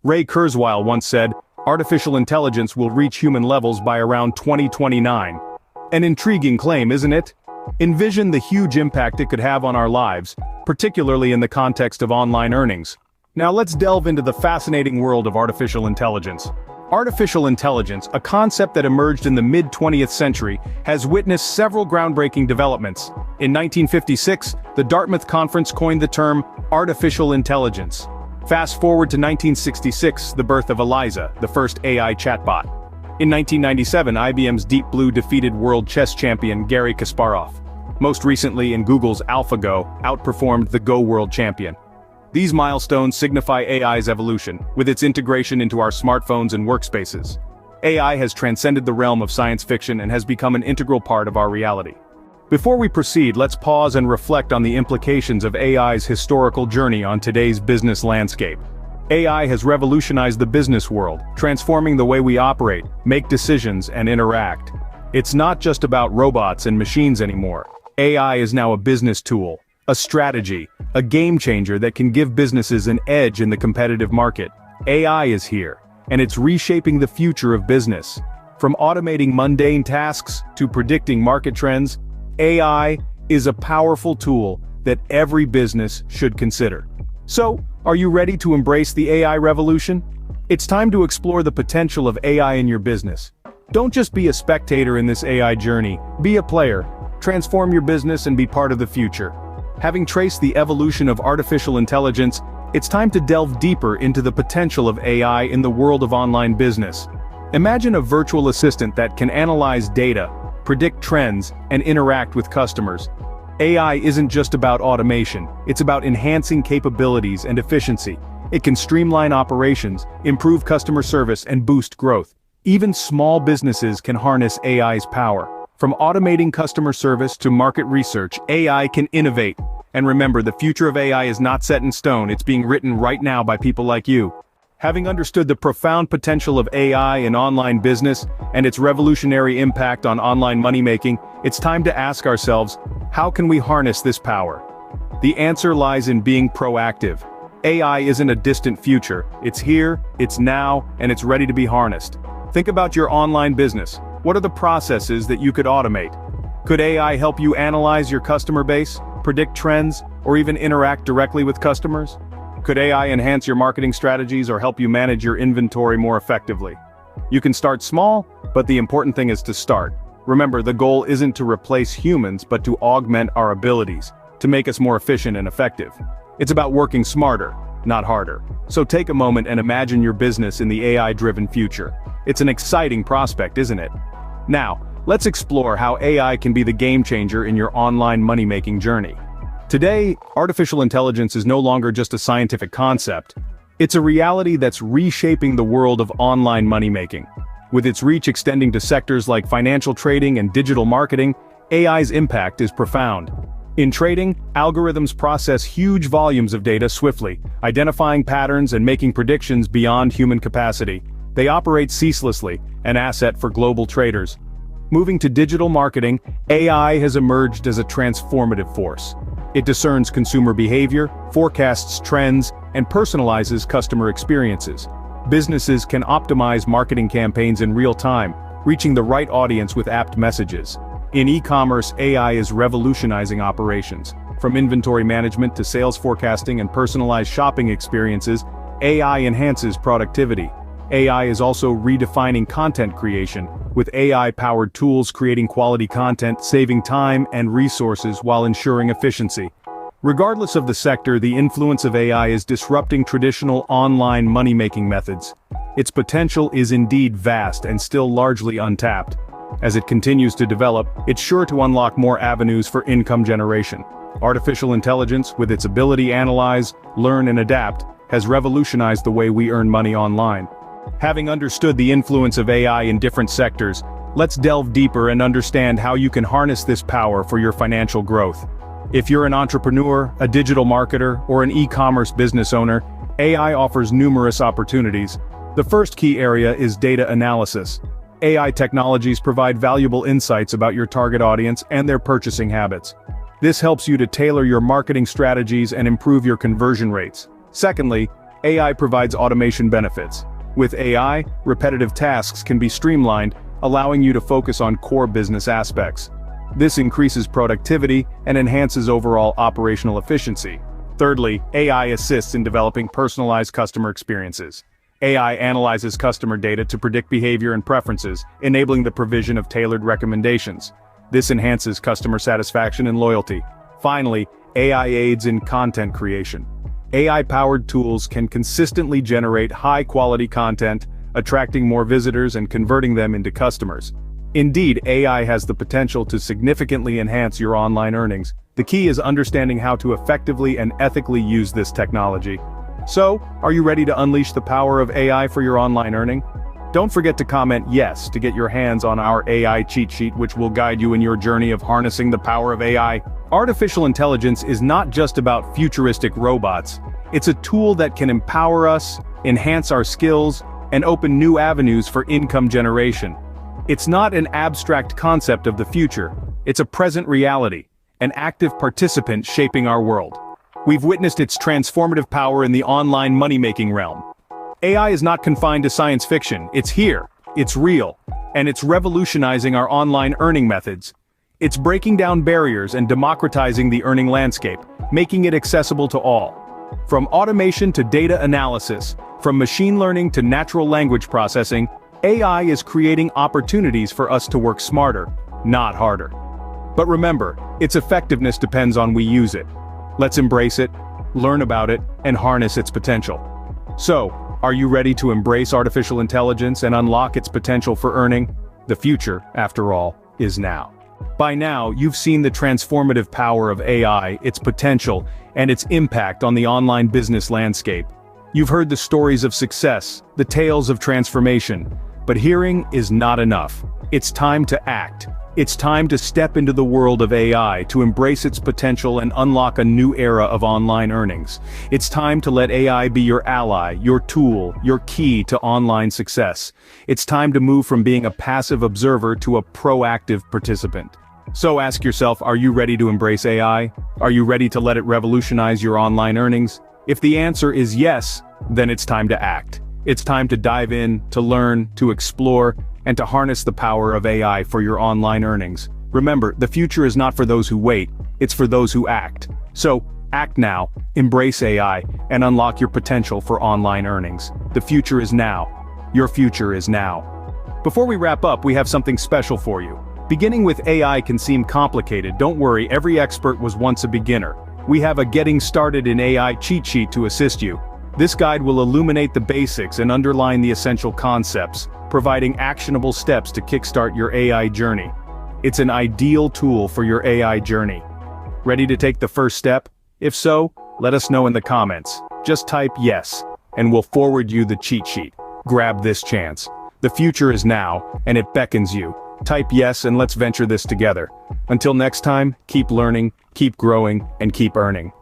Ray Kurzweil once said, "Artificial intelligence will reach human levels by around 2029. An intriguing claim, isn't it? Envision the huge impact it could have on our lives, particularly in the context of online earnings. Now let's delve into the fascinating world of artificial intelligence. Artificial intelligence, a concept that emerged in the mid-20th century, has witnessed several groundbreaking developments. In 1956, the Dartmouth Conference coined the term artificial intelligence. Fast forward to 1966, the birth of Eliza, the first AI chatbot. In 1997, IBM's Deep Blue defeated world chess champion Garry Kasparov. Most recently, in Google's AlphaGo, outperformed the Go world champion. These milestones signify AI's evolution, with its integration into our smartphones and workspaces. AI has transcended the realm of science fiction and has become an integral part of our reality. Before we proceed, let's pause and reflect on the implications of AI's historical journey on today's business landscape. AI has revolutionized the business world, transforming the way we operate, make decisions, and interact. It's not just about robots and machines anymore. AI is now a business tool, a strategy, a game changer that can give businesses an edge in the competitive market. AI is here, and it's reshaping the future of business. From automating mundane tasks to predicting market trends, AI is a powerful tool that every business should consider. So, are you ready to embrace the AI revolution? It's time to explore the potential of AI in your business. Don't just be a spectator in this AI journey, be a player. Transform your business and be part of the future. Having traced the evolution of artificial intelligence, it's time to delve deeper into the potential of AI in the world of online business. Imagine a virtual assistant that can analyze data, predict trends, and interact with customers. AI isn't just about automation, it's about enhancing capabilities and efficiency. It can streamline operations, improve customer service, and boost growth. Even small businesses can harness AI's power. From automating customer service to market research, AI can innovate. And remember, the future of AI is not set in stone, it's being written right now by people like you. Having understood the profound potential of AI in online business and its revolutionary impact on online money-making, it's time to ask ourselves, how can we harness this power? The answer lies in being proactive. AI isn't a distant future, it's here, it's now, and it's ready to be harnessed. Think about your online business. What are the processes that you could automate? Could AI help you analyze your customer base, predict trends, or even interact directly with customers? Could AI enhance your marketing strategies or help you manage your inventory more effectively? You can start small, but the important thing is to start. Remember, the goal isn't to replace humans, but to augment our abilities, to make us more efficient and effective. It's about working smarter, not harder. So take a moment and imagine your business in the AI-driven future. It's an exciting prospect, isn't it? Now, let's explore how AI can be the game changer in your online money-making journey. Today, artificial intelligence is no longer just a scientific concept. It's a reality that's reshaping the world of online money-making. With its reach extending to sectors like financial trading and digital marketing, AI's impact is profound. In trading, algorithms process huge volumes of data swiftly, identifying patterns and making predictions beyond human capacity. They operate ceaselessly, an asset for global traders. Moving to digital marketing, AI has emerged as a transformative force. It discerns consumer behavior, forecasts trends, and personalizes customer experiences. Businesses can optimize marketing campaigns in real time, reaching the right audience with apt messages. In e-commerce, AI is revolutionizing operations. From inventory management to sales forecasting and personalized shopping experiences, AI enhances productivity. AI is also redefining content creation, with AI-powered tools creating quality content, saving time and resources while ensuring efficiency. Regardless of the sector, the influence of AI is disrupting traditional online money-making methods. Its potential is indeed vast and still largely untapped. As it continues to develop, it's sure to unlock more avenues for income generation. Artificial intelligence, with its ability to analyze, learn, and adapt, has revolutionized the way we earn money online. Having understood the influence of AI in different sectors, let's delve deeper and understand how you can harness this power for your financial growth. If you're an entrepreneur, a digital marketer, or an e-commerce business owner, AI offers numerous opportunities. The first key area is data analysis. AI technologies provide valuable insights about your target audience and their purchasing habits. This helps you to tailor your marketing strategies and improve your conversion rates. Secondly, AI provides automation benefits. With AI, repetitive tasks can be streamlined, allowing you to focus on core business aspects. This increases productivity and enhances overall operational efficiency. Thirdly, AI assists in developing personalized customer experiences. AI analyzes customer data to predict behavior and preferences, enabling the provision of tailored recommendations. This enhances customer satisfaction and loyalty. Finally, AI aids in content creation. AI-powered tools can consistently generate high-quality content, attracting more visitors and converting them into customers. Indeed, AI has the potential to significantly enhance your online earnings. The key is understanding how to effectively and ethically use this technology. So, are you ready to unleash the power of AI for your online earning? Don't forget to comment yes to get your hands on our AI cheat sheet, which will guide you in your journey of harnessing the power of AI. Artificial intelligence is not just about futuristic robots. It's a tool that can empower us, enhance our skills, and open new avenues for income generation. It's not an abstract concept of the future, it's a present reality, an active participant shaping our world. We've witnessed its transformative power in the online money-making realm. AI is not confined to science fiction, it's here, it's real, and it's revolutionizing our online earning methods. It's breaking down barriers and democratizing the earning landscape, making it accessible to all. From automation to data analysis, from machine learning to natural language processing, AI is creating opportunities for us to work smarter, not harder. But remember, its effectiveness depends on we use it. Let's embrace it, learn about it, and harness its potential. So, are you ready to embrace artificial intelligence and unlock its potential for earning? The future, after all, is now. By now, you've seen the transformative power of AI, its potential, and its impact on the online business landscape. You've heard the stories of success, the tales of transformation. But hearing is not enough. It's time to act. It's time to step into the world of AI, to embrace its potential and unlock a new era of online earnings. It's time to let AI be your ally, your tool, your key to online success. It's time to move from being a passive observer to a proactive participant. So ask yourself, are you ready to embrace AI? Are you ready to let it revolutionize your online earnings? If the answer is yes, then it's time to act. It's time to dive in, to learn, to explore, and to harness the power of AI for your online earnings. Remember, the future is not for those who wait, it's for those who act. So, act now, embrace AI, and unlock your potential for online earnings. The future is now. Your future is now. Before we wrap up, we have something special for you. Beginning with AI can seem complicated. Don't worry, every expert was once a beginner. We have a Getting Started in AI cheat sheet to assist you. This guide will illuminate the basics and underline the essential concepts, providing actionable steps to kickstart your AI journey. It's an ideal tool for your AI journey. Ready to take the first step? If so, let us know in the comments. Just type yes, and we'll forward you the cheat sheet. Grab this chance. The future is now, and it beckons you. Type yes and let's venture this together. Until next time, keep learning, keep growing, and keep earning.